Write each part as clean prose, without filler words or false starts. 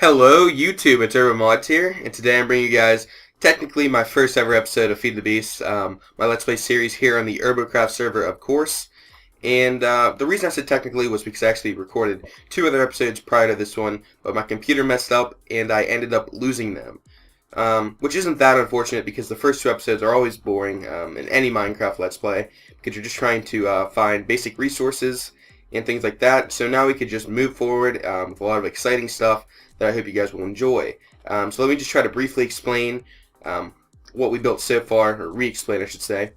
Hello YouTube, it's Urbo here, and today I'm bringing you guys technically my first ever episode of Feed the Beast, my Let's Play series here on the Urbo server, of course. And the reason I said technically was because I actually recorded 2 other episodes prior to this one, but my computer messed up and I ended up losing them. Which isn't that unfortunate because the first 2 episodes are always boring in any Minecraft Let's Play, because you're just trying to find basic resources and things like that. So now we could just move forward with a lot of exciting stuff that I hope you guys will enjoy. So let me just try to briefly explain what we built so far, or re-explain I should say.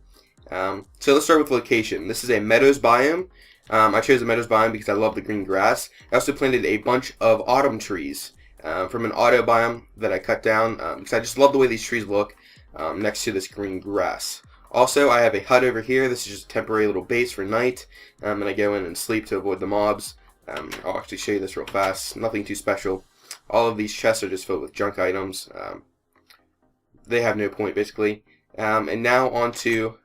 So let's start with location. This is a meadows biome. I chose the meadows biome because I love the green grass. I also planted a bunch of autumn trees from an auto biome that I cut down because I just love the way these trees look next to this green grass. Also, I have a hut over here. This is just a temporary little base for night, and I go in and sleep to avoid the mobs. I'll actually show you this real fast. Nothing too special. All of these chests are just filled with junk items. They have no point, basically. And now on to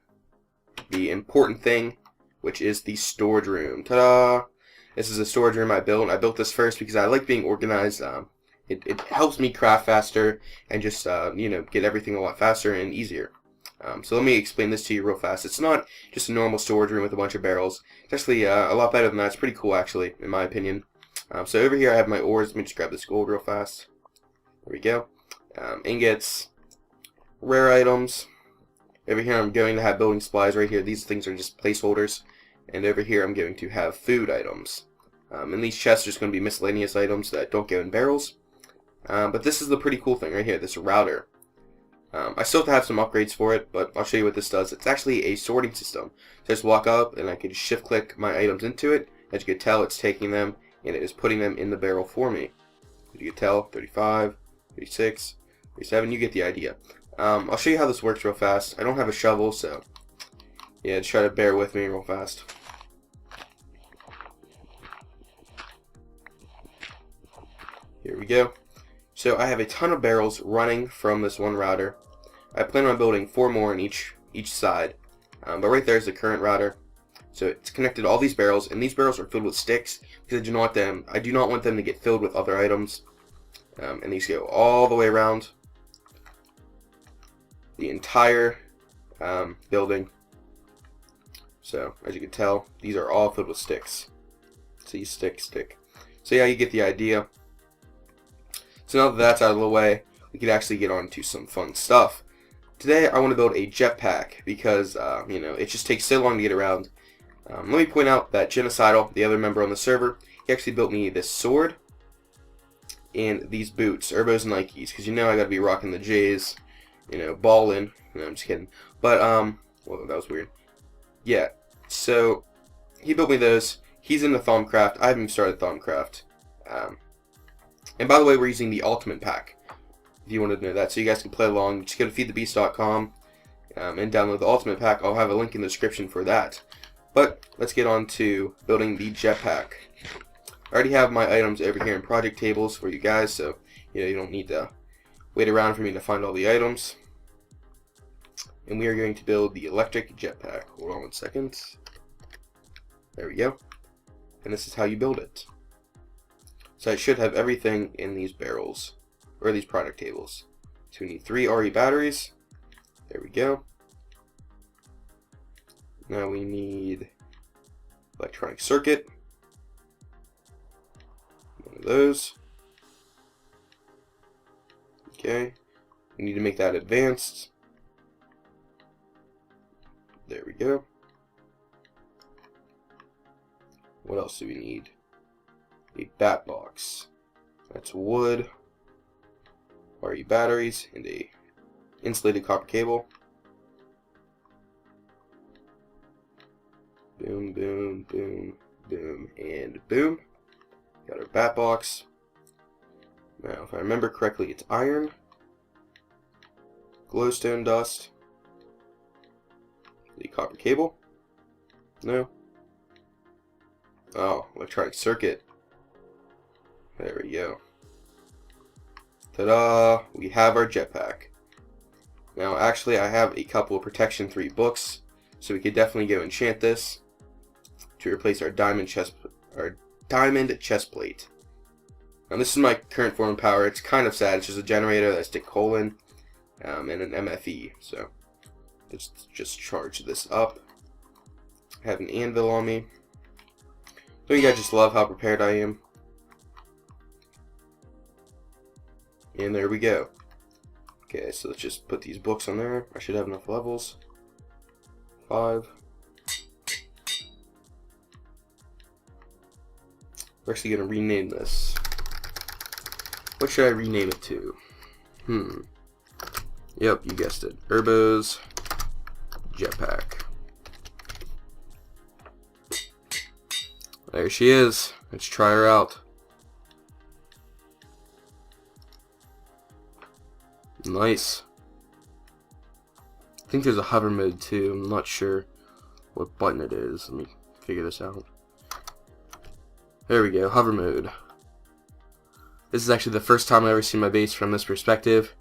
the important thing, which is the storage room. Ta-da! This is a storage room I built. I built this first because I like being organized. It helps me craft faster and just get everything a lot faster and easier. So let me explain this to you real fast. It's not just a normal storage room with a bunch of barrels. It's actually a lot better than that. It's pretty cool, actually, in my opinion. So over here I have my ores. Let me just grab this gold real fast. There we go. Ingots, rare items. Over here I'm going to have building supplies right here. These things are just placeholders. And over here I'm going to have food items. And these chests are just going to be miscellaneous items that don't go in barrels. But this is the pretty cool thing right here, this router. I still have to have some upgrades for it, but I'll show you what this does. It's actually a sorting system. So I just walk up and I can shift click my items into it. As you can tell, it's taking them and it is putting them in the barrel for me. As you can tell, 35, 36, 37, you get the idea. I'll show you how this works real fast. I don't have a shovel, so yeah, just try to bear with me real fast. Here we go. So I have a ton of barrels running from this one router. I plan on building 4 more in each side. But right there is the current router. So it's connected to all these barrels, and these barrels are filled with sticks because I do not want them to get filled with other items. And these go all the way around the entire building. So as you can tell, these are all filled with sticks. See, stick. So yeah, you get the idea. So now that that's out of the way, we can actually get on to some fun stuff. Today I want to build a jetpack because it just takes so long to get around. Let me point out that Genocidal, the other member on the server, he actually built me this sword and these boots, Urbos and Nikes, because I gotta be rocking the J's, ballin'. No, I'm just kidding. But well, that was weird. Yeah, so he built me those. He's into Thaumcraft. I haven't even started Thaumcraft. And by the way, we're using the Ultimate Pack, if you wanted to know that. So you guys can play along. Just go to feedthebeast.com and download the Ultimate Pack. I'll have a link in the description for that. But let's get on to building the jetpack. I already have my items over here in project tables for you guys, so you don't need to wait around for me to find all the items. And we are going to build the electric jetpack. Hold on 1 second. There we go. And this is how you build it. So I should have everything in these barrels, or these product tables. So we need 3 RE batteries. There we go. Now we need electronic circuit. One of those. Okay. We need to make that advanced. There we go. What else do we need? A bat box. That's wood, RE batteries, and a insulated copper cable. Boom, boom, boom, boom, and boom. Got our bat box. Now, if I remember correctly, it's iron, glowstone dust, the copper cable. No. Oh, electronic circuit. There we go. Ta-da! We have our jetpack. Now, actually, I have a couple of Protection 3 books, so we could definitely go enchant this to replace our diamond chest plate. Now this is my current form of power. It's kind of sad. It's just a generator that stick coal in, and an MFE. So let's just charge this up. I have an anvil on me. Don't you guys just love how prepared I am? And there we go. Okay, so let's just put these books on there. I should have enough levels. 5. We're actually going to rename this. What should I rename it to? Yep, you guessed it. Urbo's Jetpack. There she is. Let's try her out. Nice. I think there's a hover mode too. I'm not sure what button it is. Let me figure this out. There we go, hover mode. This is actually the first time I've ever seen my base from this perspective.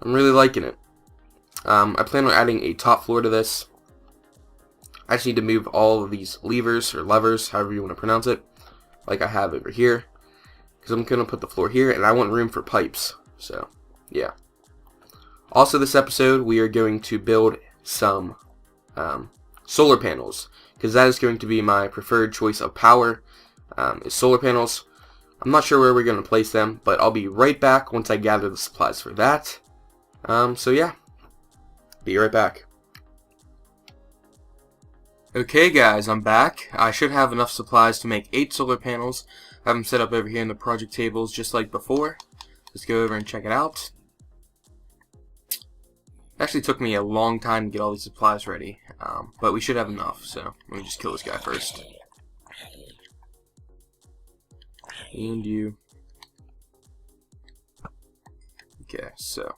I'm really liking it. I plan on adding a top floor to this. I just need to move all of these levers, or levers, however you want to pronounce it, like I have over here. Because I'm going to put the floor here, and I want room for pipes. So, yeah. Also this episode, we are going to build some solar panels. Because that is going to be my preferred choice of power, is solar panels. I'm not sure where we're going to place them, but I'll be right back once I gather the supplies for that. So yeah, be right back. Okay guys, I'm back. I should have enough supplies to make 8 solar panels. I have them set up over here in the project tables just like before. Let's go over and check it out. It actually took me a long time to get all these supplies ready, but we should have enough, so let me just kill this guy first. And you. Okay, so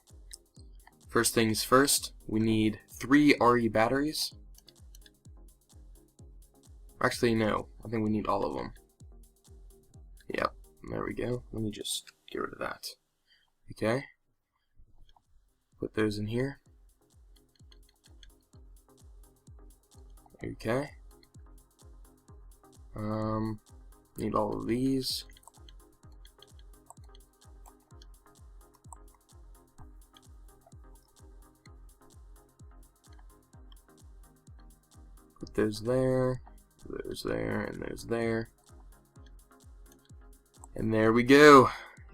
first things first, we need 3 RE batteries. Actually, no, I think we need all of them. Yep, there we go. Let me just get rid of that. Okay, put those in here. Okay. Need all of these. Put those there, and those there. And there we go.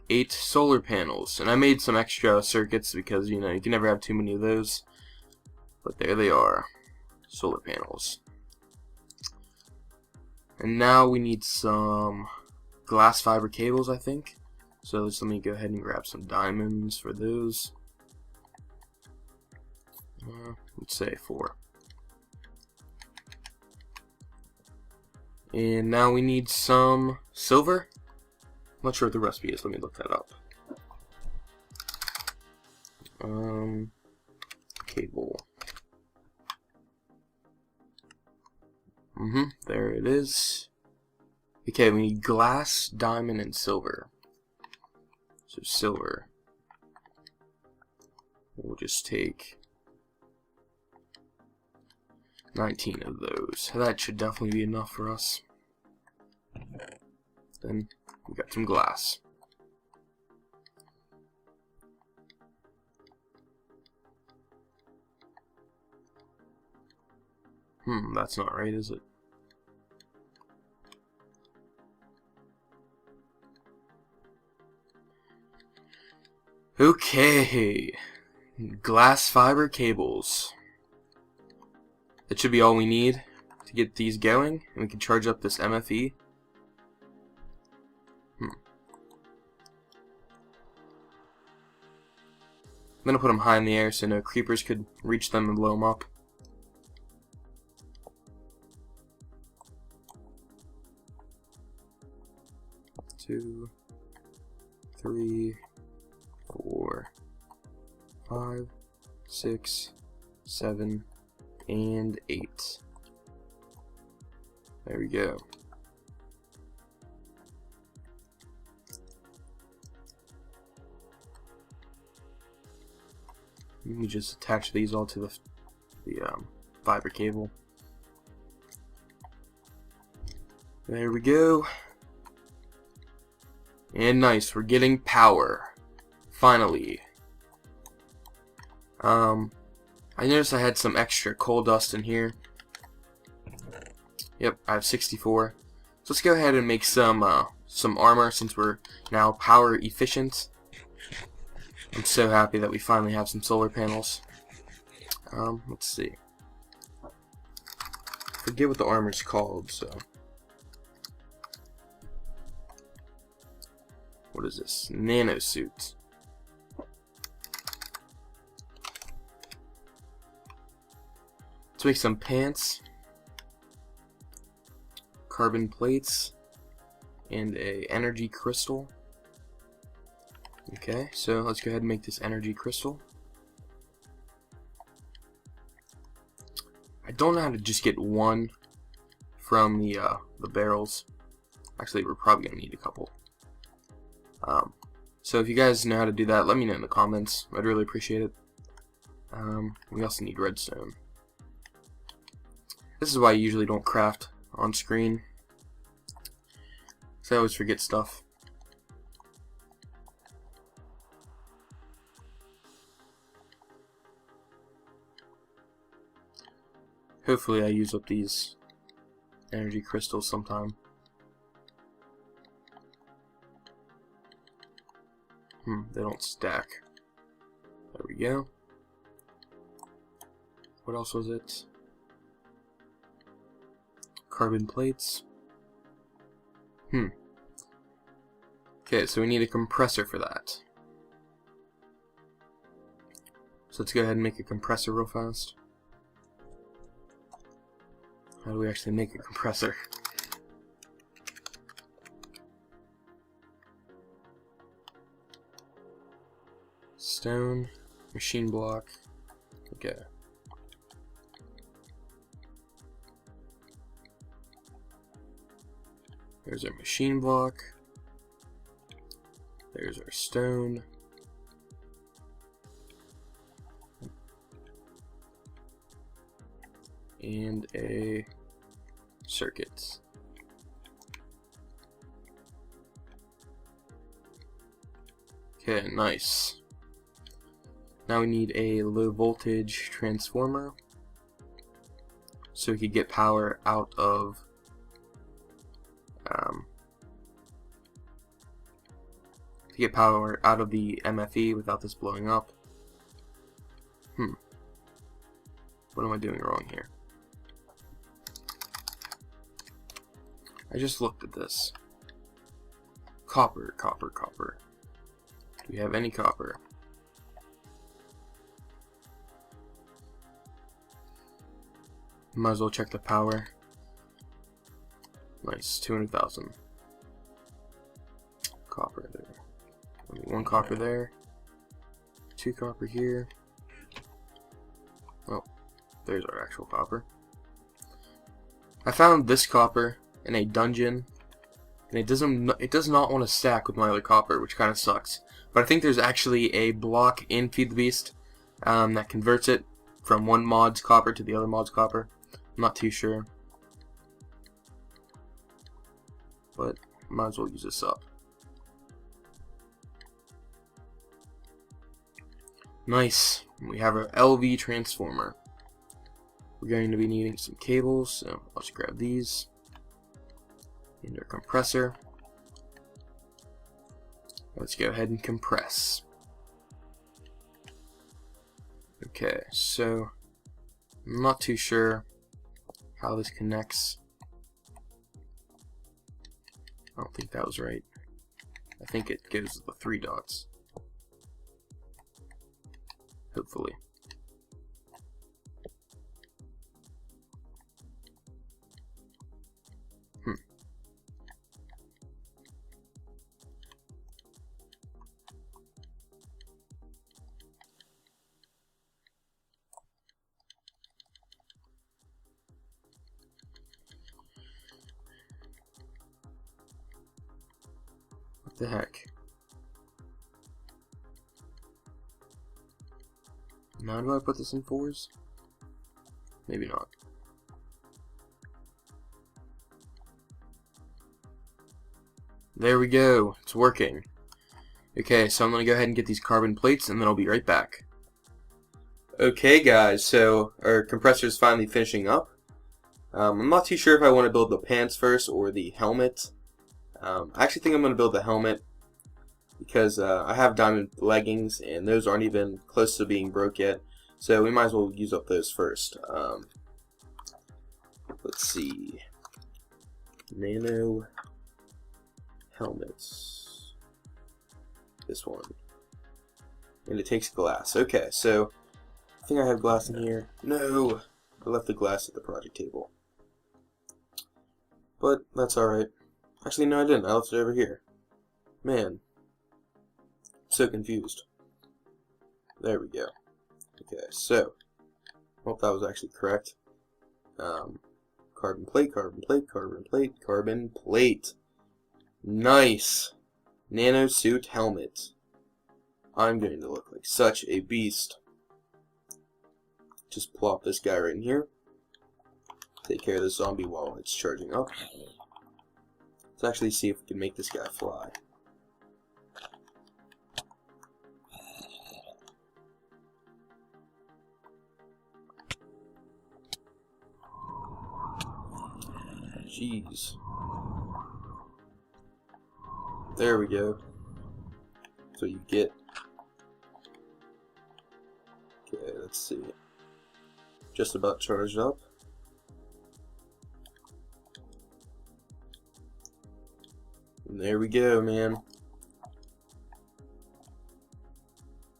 8 solar panels. And I made some extra circuits because, you know, you can never have too many of those. But there they are. Solar panels. And now we need some glass fiber cables, I think. So let me go ahead and grab some diamonds for those. Let's say 4. And now we need some silver. I'm not sure what the recipe is. Let me look that up. Cable. There it is. Okay, we need glass, diamond, and silver. So silver. We'll just take 19 of those. That should definitely be enough for us. Then we got some glass. That's not right, is it? Okay, glass fiber cables. That should be all we need to get these going, and we can charge up this MFE. I'm gonna put them high in the air so no creepers could reach them and blow them up. Two, 3, 4, 5, 6, 7, and 8. There we go. Let me just attach these all to the fiber cable. There we go. And nice, we're getting power. Finally. I noticed I had some extra coal dust in here. Yep, I have 64. So let's go ahead and make some armor since we're now power efficient. I'm so happy that we finally have some solar panels. Let's see. I forget what the armor's called, so. What is this? Nano suit. Let's make some pants, carbon plates, and a energy crystal. Okay, so let's go ahead and make this energy crystal. I don't know how to just get one from the barrels. Actually, we're probably gonna need a couple. So if you guys know how to do that, let me know in the comments. I'd really appreciate it. We also need redstone. This is why I usually don't craft on screen, because I always forget stuff. Hopefully I use up these energy crystals sometime. They don't stack. There we go. What else was it? Carbon plates. Okay, so we need a compressor for that. So let's go ahead and make a compressor real fast. How do we actually make a compressor? Stone, machine block. Okay. There's our machine block. There's our stone. And a circuit. Okay, nice. Now we need a low voltage transformer so we could get power out of the MFE without this blowing up. What am I doing wrong here? I just looked at this. Copper, copper, copper. Do we have any copper? Might as well check the power. Nice, 200,000. Copper there. One copper there. 2 copper here. Oh, there's our actual copper. I found this copper in a dungeon, and it does not want to stack with my other copper, which kind of sucks. But I think there's actually a block in Feed the Beast that converts it from one mod's copper to the other mod's copper. I'm not too sure, but might as well use this up. Nice. We have our LV transformer. We're going to be needing some cables, so I'll just grab these. And our compressor. Let's go ahead and compress. Okay, so I'm not too sure how this connects. I don't think that was right. I think it goes with the 3 dots. Hopefully. What the heck? Now do I put this in 4s? Maybe not. There we go. It's working. Okay, so I'm going to go ahead and get these carbon plates, and then I'll be right back. Okay, guys, so our compressor is finally finishing up. I'm not too sure if I want to build the pants first or the helmet. I actually think I'm going to build the helmet because I have diamond leggings, and those aren't even close to being broke yet. So we might as well use up those first. Let's see. Nano helmets. This one. And it takes glass. Okay, so I think I have glass in here. No! I left the glass at the project table. But that's alright. Actually, no, I didn't. I left it over here. Man. I'm so confused. There we go. Okay, so. Hope that was actually correct. Carbon plate, carbon plate, carbon plate, carbon plate. Nice. Nano suit helmet. I'm going to look like such a beast. Just plop this guy right in here. Take care of the zombie while it's charging up. Let's actually see if we can make this guy fly. Jeez. There we go. That's what you get. Okay, let's see. Just about charged up. And there we go, man.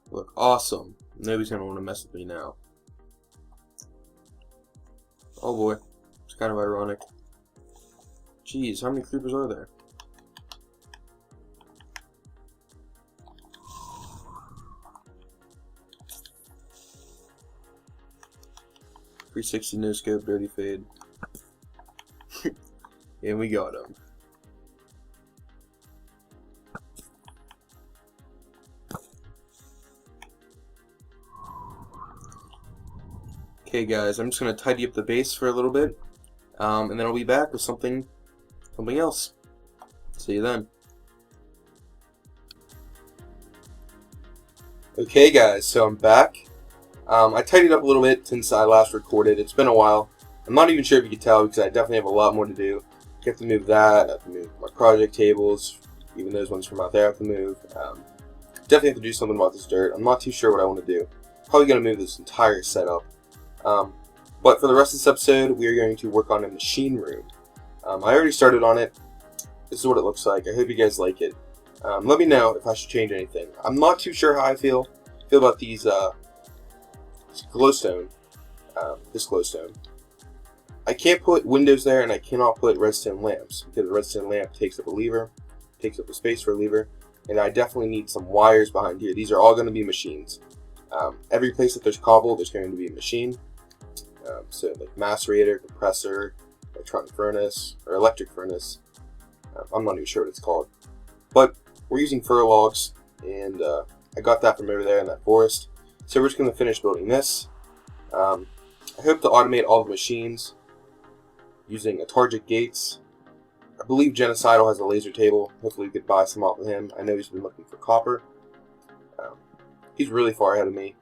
Look awesome. Nobody's gonna want to mess with me now. Oh boy. It's kind of ironic. Jeez, how many creepers are there? .360 no scope, dirty fade. And we got him. Okay guys, I'm just going to tidy up the base for a little bit, and then I'll be back with something else. See you then. Okay guys, so I'm back. I tidied up a little bit since I last recorded. It's been a while. I'm not even sure if you can tell because I definitely have a lot more to do. I have to move that, I have to move my project tables, even those ones from out there I have to move. Definitely have to do something about this dirt. I'm not too sure what I want to do. Probably going to move this entire setup. But for the rest of this episode, we are going to work on a machine room. I already started on it. This is what it looks like. I hope you guys like it. Let me know if I should change anything. I'm not too sure how I feel about these glowstone. This glowstone. I can't put windows there, and I cannot put redstone lamps because the redstone lamp takes up a lever, takes up the space for a lever, and I definitely need some wires behind here. These are all going to be machines. Every place that there's cobble, there's going to be a machine. So like macerator, compressor, electronic furnace, or electric furnace. I'm not even sure what it's called. But we're using fir logs, and I got that from over there in that forest. So we're just going to finish building this. I hope to automate all the machines using Atargic gates. I believe Genocidal has a laser table. Hopefully we could buy some off of him. I know he's been looking for copper. He's really far ahead of me.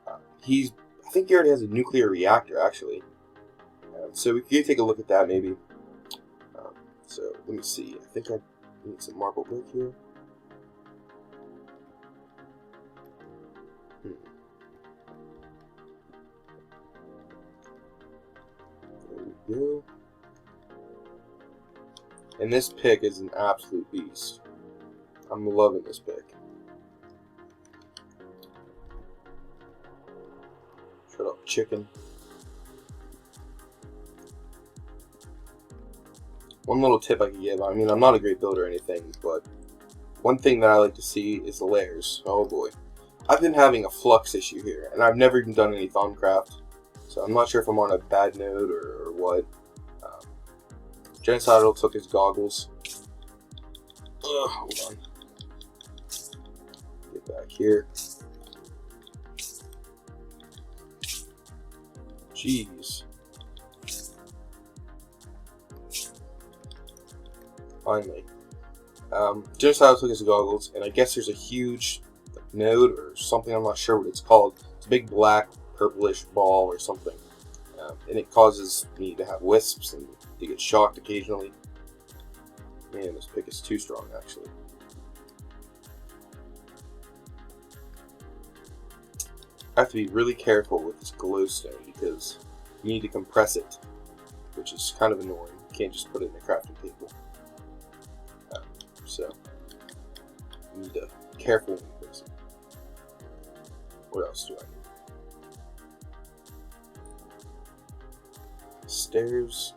I think he already has a nuclear reactor, actually. So we could take a look at that, maybe. So let me see. I think I need some marble brick here. There we go. And this pick is an absolute beast. I'm loving this pick. Shut up, chicken. One little tip I could give, I mean, I'm not a great builder or anything, but one thing that I like to see is the layers. Oh boy. I've been having a flux issue here, and I've never even done any Thaumcraft, so I'm not sure if I'm on a bad node or what. Genocidal took his goggles. Hold on. Get back here. Jeez. Finally. Just how I took his goggles, and I guess there's a huge node or something, I'm not sure what it's called. It's a big black, purplish ball or something. And it causes me to have wisps and to get shocked occasionally. Man, this pick is too strong, actually. I have to be really careful with this glowstone because you need to compress it, which is kind of annoying. You can't just put it in a crafting table. So, you need to be careful when you compress it. What else do I need? Stairs.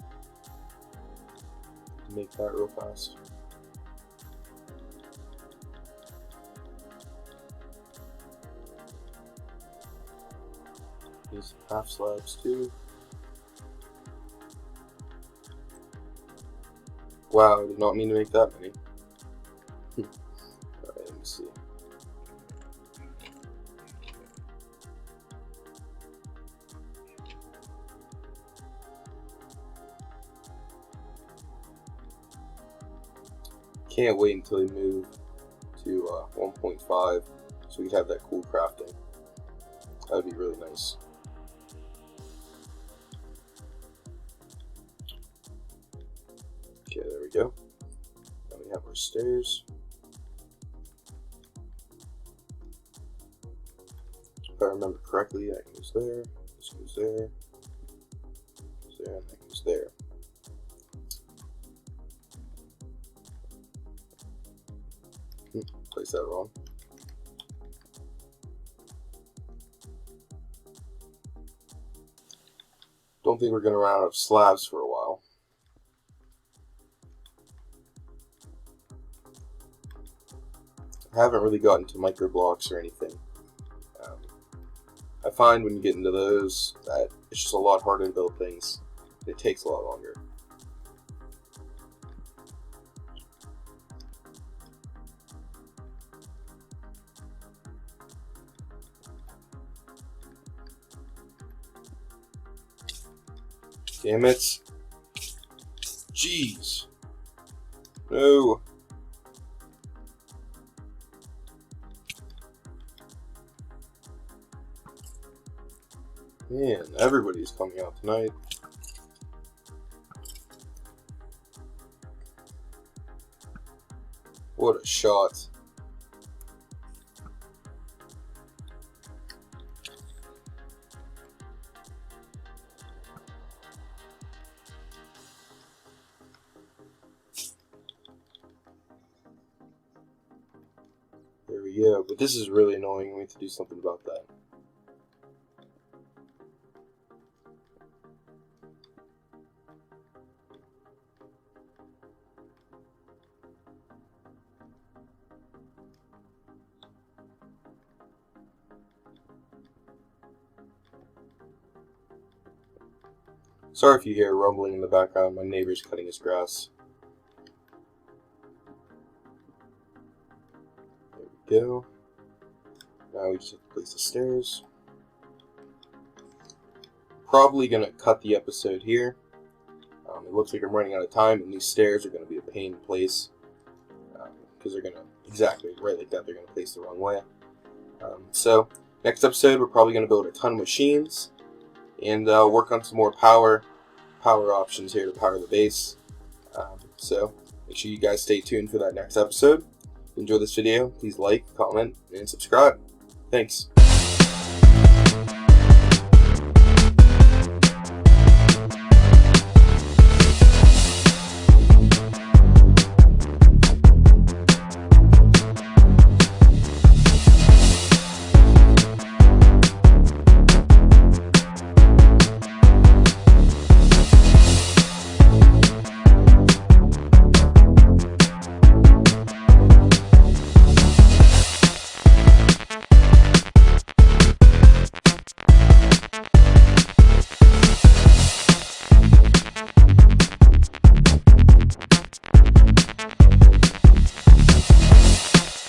Make that real fast. These half slabs too. Wow, I did not mean to make that many. Alright, let me see. Can't wait until we move to 1.5 so we can have that cool crafting. That would be really nice. Okay, there we go. Now we have our stairs. If I remember correctly, that goes there, this goes there, goes there, and that goes there. Place that wrong. Don't think we're going to run out of slabs for a while. I haven't really gotten to micro blocks or anything. I find when you get into those that it's just a lot harder to build things. It takes a lot longer. Damn it. Jeez. No. Man, everybody's coming out tonight. What a shot. There we go, but this is really annoying. We have to do something about that. Sorry if you hear rumbling in the background. My neighbor's cutting his grass. There we go. Now we just have to place the stairs. Probably going to cut the episode here. It looks like I'm running out of time, and these stairs are going to be a pain to place. Because they're going to, exactly, right like that, they're going to place the wrong way. So, next episode we're probably going to build a ton of machines. And work on some more power options here to power the base. So make sure you guys stay tuned for that next episode. If you enjoyed this video, please like, comment, and subscribe. Thanks.